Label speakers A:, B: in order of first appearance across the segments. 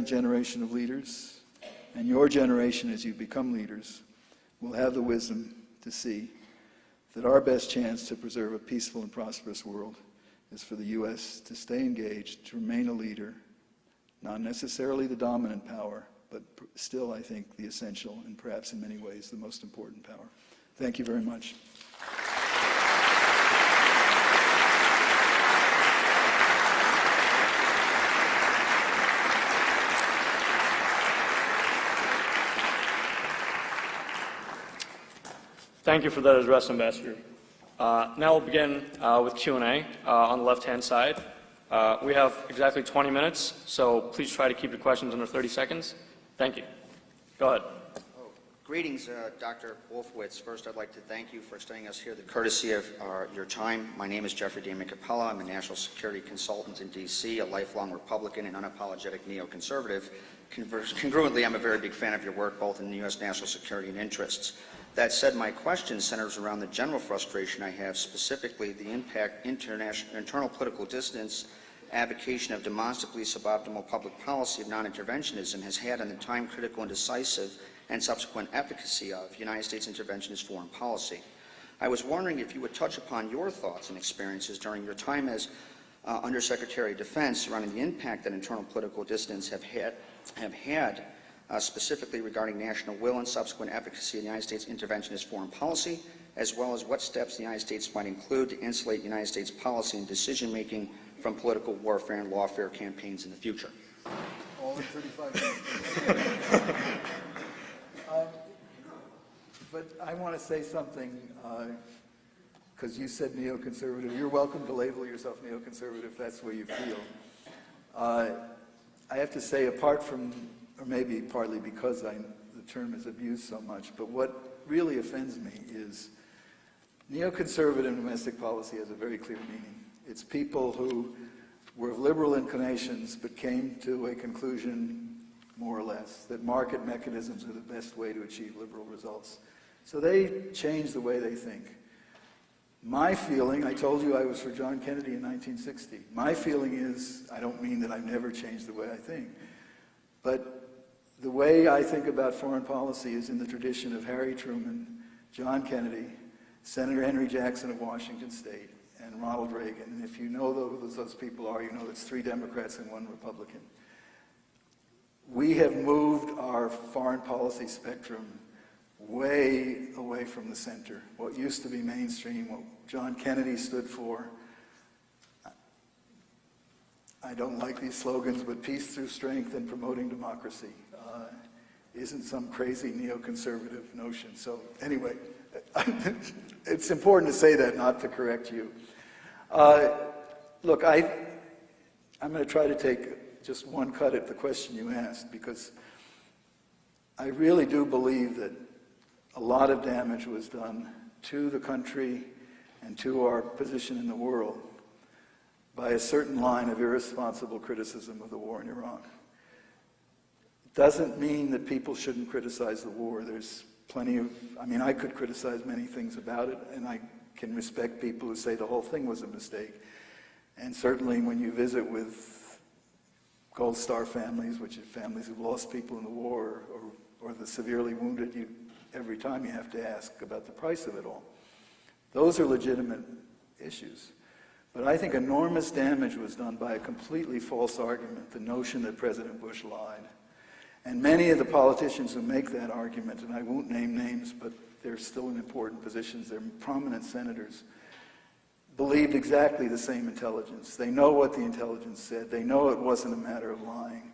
A: Generation of leaders, and your generation as you become leaders, will have the wisdom to see that our best chance to preserve a peaceful and prosperous world is for the U.S. to stay engaged, to remain a leader, not necessarily the dominant power, but still, I think, the essential and perhaps in many ways the most important power. Thank you very much.
B: Thank you for that address, Ambassador. Now we'll begin with Q&A on the left-hand side. We have exactly 20 minutes, so please try to keep your questions under 30 seconds. Thank you. Go ahead.
C: Greetings, Dr. Wolfowitz. First, I'd like to thank you for extending us here the courtesy of your time. My name is Jeffrey Damon Capella. I'm a national security consultant in D.C., a lifelong Republican and unapologetic neoconservative. Congruently, I'm a very big fan of your work, both in the U.S. national security and interests. That said, my question centers around the general frustration I have, specifically the impact internal political distance, advocation of demonstrably suboptimal public policy of non-interventionism has had on the time-critical and decisive and subsequent efficacy of United States interventionist foreign policy. I was wondering if you would touch upon your thoughts and experiences during your time as Undersecretary of Defense surrounding the impact that internal political distance have had specifically regarding national will and subsequent efficacy of the United States interventionist foreign policy, as well as what steps the United States might include to insulate United States policy and decision-making from political warfare and lawfare campaigns in the future.
A: All in 35 minutes. But I want to say something, because you said neoconservative. You're welcome to label yourself neoconservative if that's the way you feel. I have to say, apart from, or maybe partly because the term is abused so much, but what really offends me is neoconservative domestic policy has a very clear meaning. It's people who were of liberal inclinations but came to a conclusion, more or less, that market mechanisms are the best way to achieve liberal results. So they change the way they think. My feeling, I told you I was for John Kennedy in 1960. My feeling is, I don't mean that I've never changed the way I think, but the way I think about foreign policy is in the tradition of Harry Truman, John Kennedy, Senator Henry Jackson of Washington State, and Ronald Reagan. And if you know who those people are, you know it's 3 Democrats and 1 Republican. We have moved our foreign policy spectrum way away from the center. What used to be mainstream, what John Kennedy stood for. I don't like these slogans, but peace through strength and promoting democracy isn't some crazy neoconservative notion. So anyway, it's important to say that, not to correct you. Look, I'm going to try to take just one cut at the question you asked, because I really do believe that a lot of damage was done to the country and to our position in the world by a certain line of irresponsible criticism of the war in Iraq. It doesn't mean that people shouldn't criticize the war. There's plenty of, I could criticize many things about it, and I can respect people who say the whole thing was a mistake. And certainly when you visit with Gold Star families, which are families who've lost people in the war, or the severely wounded, every time you have to ask about the price of it all. Those are legitimate issues. But I think enormous damage was done by a completely false argument, the notion that President Bush lied. And many of the politicians who make that argument, and I won't name names, but they're still in important positions, they're prominent senators, believed exactly the same intelligence. They know what the intelligence said. They know it wasn't a matter of lying.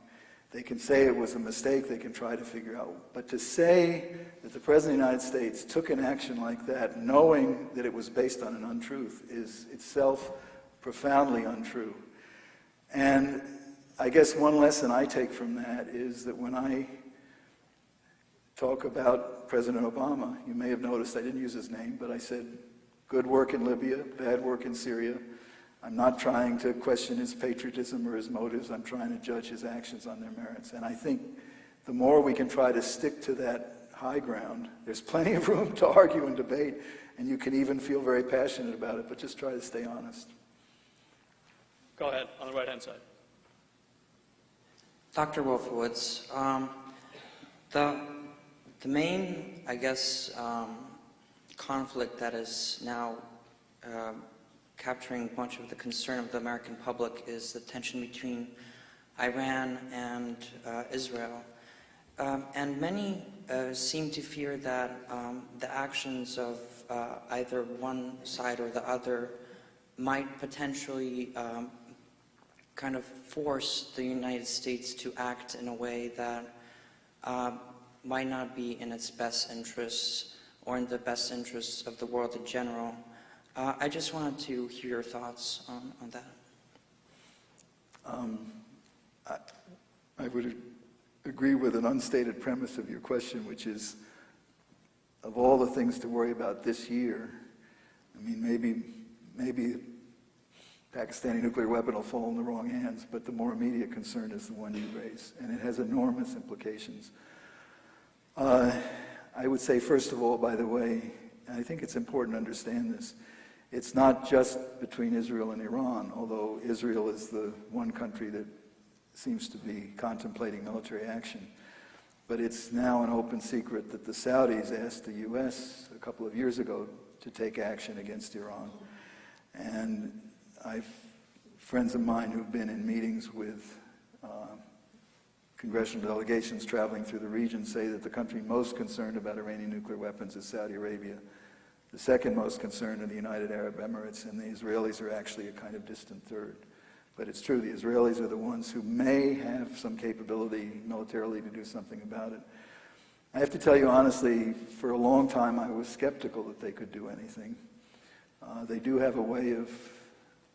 A: They can say it was a mistake, they can try to figure out. But to say that the President of the United States took an action like that, knowing that it was based on an untruth, is itself profoundly untrue. And I guess one lesson I take from that is that when I talk about President Obama, you may have noticed I didn't use his name, but I said good work in Libya, bad work in Syria. I'm not trying to question his patriotism or his motives. I'm trying to judge his actions on their merits. And I think the more we can try to stick to that high ground, there's plenty of room to argue and debate, and you can even feel very passionate about it, but just try to stay honest.
B: Go ahead, on the right-hand side.
D: Dr. Wolfowitz, the main, I guess, conflict that is now capturing much of the concern of the American public is the tension between Iran and Israel. And many seem to fear that the actions of either one side or the other might potentially kind of force the United States to act in a way that might not be in its best interests or in the best interests of the world in general. I just wanted to hear your thoughts on that.
A: I would agree with an unstated premise of your question, which is, of all the things to worry about this year, I mean, maybe Pakistani nuclear weapon will fall in the wrong hands, but the more immediate concern is the one you raise, and it has enormous implications. I would say, first of all, by the way, and I think it's important to understand this, it's not just between Israel and Iran, although Israel is the one country that seems to be contemplating military action. But it's now an open secret that the Saudis asked the U.S. a couple of years ago to take action against Iran. And I've friends of mine who've been in meetings with congressional delegations traveling through the region say that the country most concerned about Iranian nuclear weapons is Saudi Arabia. The second most concerned are the United Arab Emirates, and the Israelis are actually a kind of distant third. But it's true, the Israelis are the ones who may have some capability militarily to do something about it. I have to tell you honestly, for a long time I was skeptical that they could do anything. They do have a way of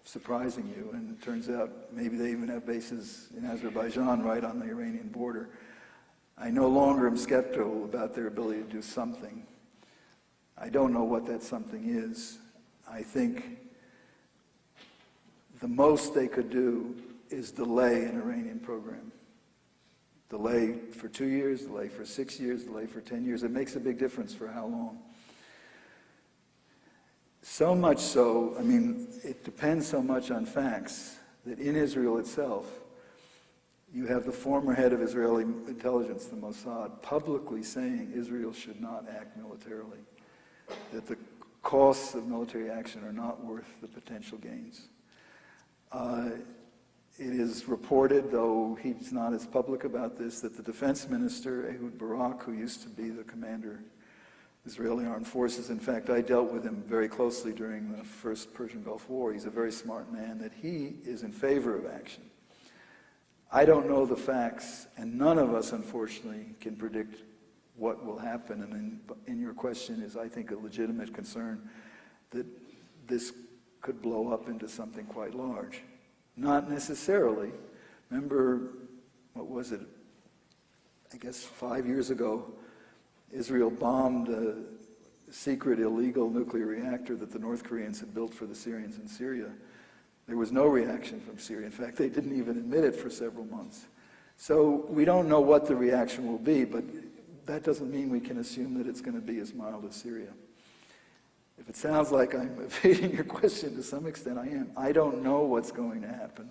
A: surprising you, and it turns out maybe they even have bases in Azerbaijan right on the Iranian border. I no longer am skeptical about their ability to do something. I don't know what that something is. I think the most they could do is delay an Iranian program. Delay for 2 years, delay for 6 years, delay for 10 years. It makes a big difference for how long. So much so, I mean, it depends so much on facts that in Israel itself, you have the former head of Israeli intelligence, the Mossad, publicly saying Israel should not act militarily, that the costs of military action are not worth the potential gains. It is reported, though he's not as public about this, that the defense minister, Ehud Barak, who used to be the commander Israeli armed forces. In fact, I dealt with him very closely during the first Persian Gulf War. He's a very smart man, that he is in favor of action. I don't know the facts, and none of us, unfortunately, can predict what will happen. And in your question is, I think, a legitimate concern that this could blow up into something quite large. Not necessarily. Remember, what was it? I guess 5 years ago, Israel bombed a secret illegal nuclear reactor that the North Koreans had built for the Syrians in Syria. There was no reaction from Syria. In fact, they didn't even admit it for several months. So we don't know what the reaction will be, but that doesn't mean we can assume that it's going to be as mild as Syria. If it sounds like I'm evading your question to some extent, I am. I don't know what's going to happen.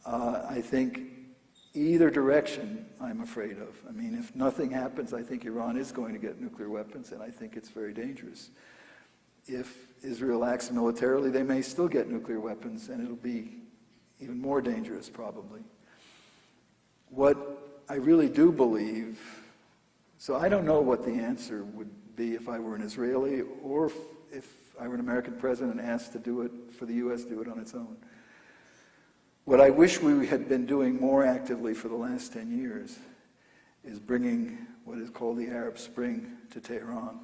A: I think either direction I'm afraid of. I mean, if nothing happens, I think Iran is going to get nuclear weapons, and I think it's very dangerous. If Israel acts militarily, they may still get nuclear weapons, and it'll be even more dangerous, probably. What I really do believe, so I don't know what the answer would be if I were an Israeli, or if I were an American president asked to do it, for the U.S. do it on its own. What I wish we had been doing more actively for the last 10 years is bringing what is called the Arab Spring to Tehran.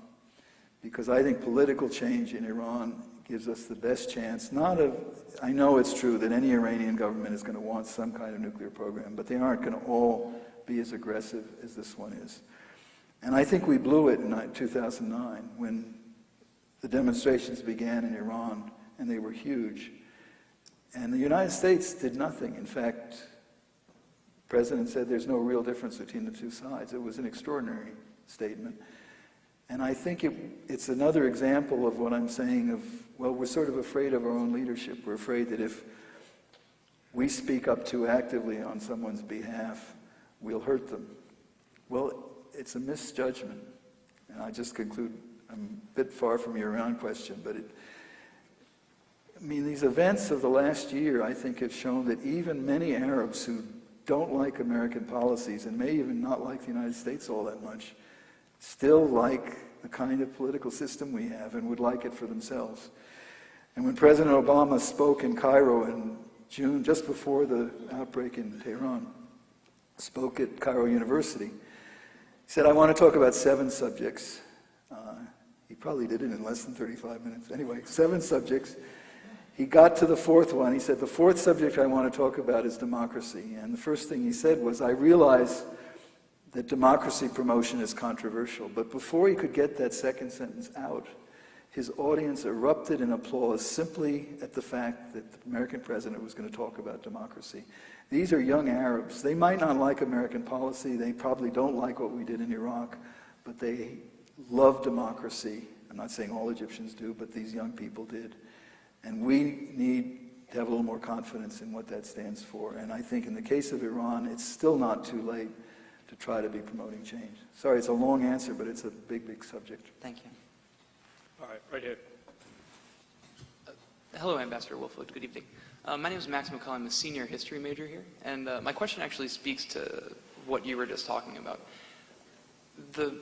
A: Because I think political change in Iran gives us the best chance, I know it's true that any Iranian government is going to want some kind of nuclear program, but they aren't going to all be as aggressive as this one is. And I think we blew it in 2009 when the demonstrations began in Iran, and they were huge. And the United States did nothing. In fact, the president said there's no real difference between the two sides. It was an extraordinary statement. And I think it's another example of what I'm saying of, well, we're sort of afraid of our own leadership. We're afraid that if we speak up too actively on someone's behalf, we'll hurt them. Well, it's a misjudgment. And I just conclude, I'm a bit far from your Iran question, but these events of the last year, I think, have shown that even many Arabs who don't like American policies and may even not like the United States all that much, still like the kind of political system we have and would like it for themselves. And when President Obama spoke in Cairo in June, just before the outbreak in Tehran, spoke at Cairo University, he said, I want to talk about 7 subjects. He probably did it in less than 35 minutes. Anyway, 7 subjects. He got to the 4th one. He said, the 4th subject I want to talk about is democracy. And the first thing he said was, I realize that democracy promotion is controversial. But before he could get that second sentence out, his audience erupted in applause simply at the fact that the American president was going to talk about democracy. These are young Arabs. They might not like American policy. They probably don't like what we did in Iraq, but they love democracy. I'm not saying all Egyptians do, but these young people did. And we need to have a little more confidence in what that stands for. And I think in the case of Iran, it's still not too late to try to be promoting change. Sorry, it's a long answer, but it's a big, big subject.
D: Thank you.
B: All right, right here.
E: Hello, Ambassador Wolfowitz. Good evening. My name is Max McCullough. I'm a senior history major here. And my question actually speaks to what you were just talking about. The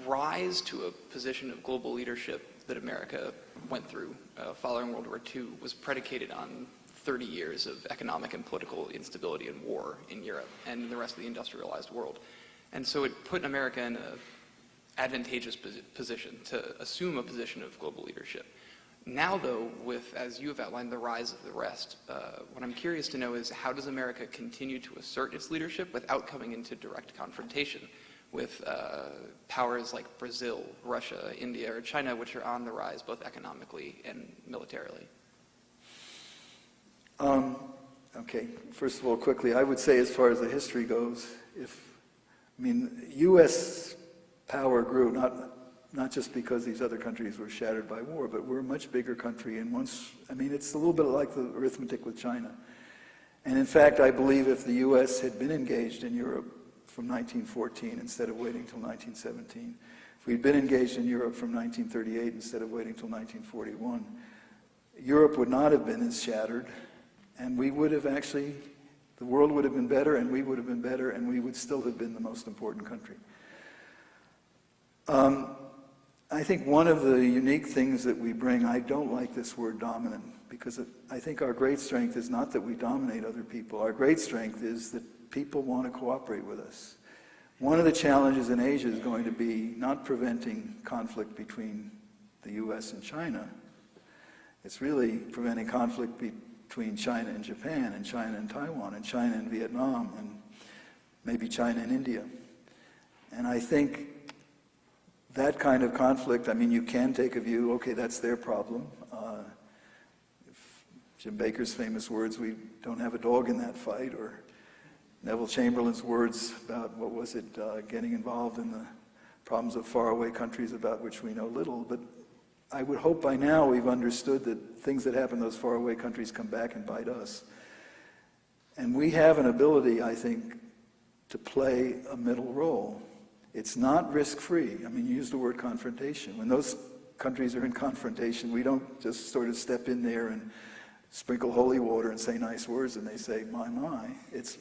E: rise to a position of global leadership that America went through following World War II was predicated on 30 years of economic and political instability and war in Europe and in the rest of the industrialized world. And so it put America in an advantageous position to assume a position of global leadership. Now, though, with, as you have outlined, the rise of the rest, what I'm curious to know is how does America continue to assert its leadership without coming into direct confrontation with powers like Brazil, Russia, India, or China, which are on the rise both economically and militarily?
A: Okay, first of all, quickly, I would say as far as the history goes, U.S. power grew, not just because these other countries were shattered by war, but we're a much bigger country, and it's a little bit like the arithmetic with China. And in fact, I believe if the U.S. had been engaged in Europe from 1914 instead of waiting until 1917, if we'd been engaged in Europe from 1938 instead of waiting until 1941, Europe would not have been as shattered, and we would have actually, the world would have been better, and we would have been better, and we would still have been the most important country. I think one of the unique things that we bring, I don't like this word dominant, because I think our great strength is not that we dominate other people. Our great strength is that people want to cooperate with us. One of the challenges in Asia is going to be not preventing conflict between the U.S. and China. It's really preventing conflict between China and Japan, and China and Taiwan, and China and Vietnam, and maybe China and India. And I think that kind of conflict, you can take a view, okay, that's their problem. Jim Baker's famous words, we don't have a dog in that fight, or Neville Chamberlain's words about, getting involved in the problems of faraway countries about which we know little. But I would hope by now we've understood that things that happen in those faraway countries come back and bite us. And we have an ability, I think, to play a middle role. It's not risk-free. You use the word confrontation. When those countries are in confrontation, we don't just sort of step in there and sprinkle holy water and say nice words and they say, my. It's